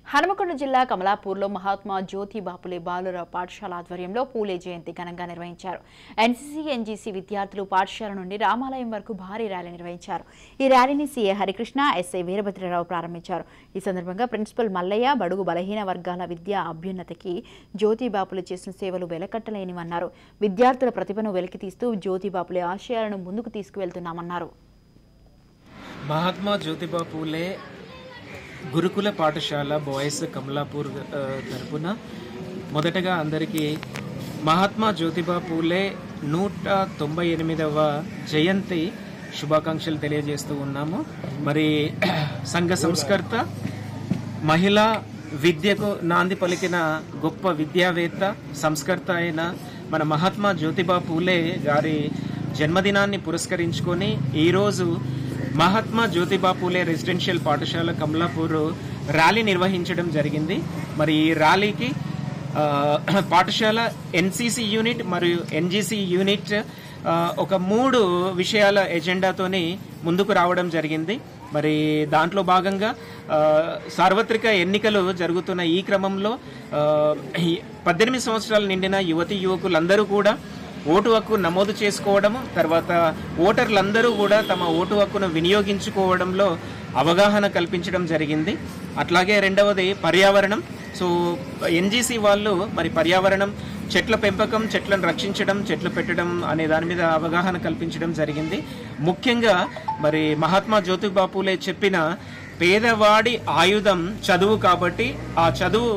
హనుమకొండ జిల్లా కమలాపూర్లో మహాత్మా జ్యోతిబా ఫులే బాలుర పాఠశాల ఆధ్వర్యంలో పూలే జయంతి ఘనంగా నిర్వహించారు. ఎన్సీసీ, ఎన్జీసీ విద్యార్థులు పాఠశాల నుండి రామాలయం వరకు భారీ ర్యాలీ నిర్వహించారు. ఈ ర్యాలీని సీఏ హరికృష్ణ, ఎస్ఐ వీరభద్రరావు ప్రారంభించారు. ఈ సందర్భంగా ప్రిన్సిపల్ మల్లయ్య బడుగు బలహీన వర్గాల విద్యా అభ్యున్నతికి జ్యోతిబా ఫులే చేసిన సేవలు వెలకట్టలేనివన్నారు. విద్యార్థుల ప్రతిభను వెలికితీస్తూ జ్యోతిబా ఫులే ఆశయాలను ముందుకు తీసుకువెళ్తున్నామన్నారు. మహాత్మా జ్యోతిబా ఫులే గురుకుల పాఠశాల బాయ్స్ కమలాపూర్ తరపున మొదటగా అందరికీ మహాత్మా జ్యోతిబా ఫులే 198వ జయంతి శుభాకాంక్షలు తెలియజేస్తూ ఉన్నాము. మరి సంఘ సంస్కర్త, మహిళా విద్యకు నాంది పలికిన గొప్ప విద్యావేత్త, సంస్కర్త అయిన మన మహాత్మా జ్యోతిబా ఫులే గారి జన్మదినాన్ని పురస్కరించుకొని ఈరోజు మహాత్మా జ్యోతిబా ఫులే రెసిడెన్షియల్ పాఠశాల కమలాపూర్ ర్యాలీ నిర్వహించడం జరిగింది. మరి ఈ ర్యాలీకి పాఠశాల ఎన్సీసీ యూనిట్ మరియు ఎన్జీసీ యూనిట్ ఒక 3 విషయాల ఎజెండాతోని ముందుకు రావడం జరిగింది. మరి దాంట్లో భాగంగా సార్వత్రిక ఎన్నికలు జరుగుతున్న ఈ క్రమంలో 18 సంవత్సరాలు నిండిన యువతీ యువకులందరూ కూడా ఓటు హక్కు నమోదు చేసుకోవడము, తర్వాత ఓటర్లందరూ కూడా తమ ఓటు హక్కును వినియోగించుకోవడంలో అవగాహన కల్పించడం జరిగింది. అట్లాగే రెండవది పర్యావరణం. సో ఎన్జీసీ వాళ్ళు మరి పర్యావరణం, చెట్ల పెంపకం, చెట్లను రక్షించడం, చెట్లు పెట్టడం అనే దాని మీద అవగాహన కల్పించడం జరిగింది. ముఖ్యంగా మరి మహాత్మా జ్యోతిబా ఫులే చెప్పిన పేదవాడి ఆయుధం చదువు కాబట్టి ఆ చదువు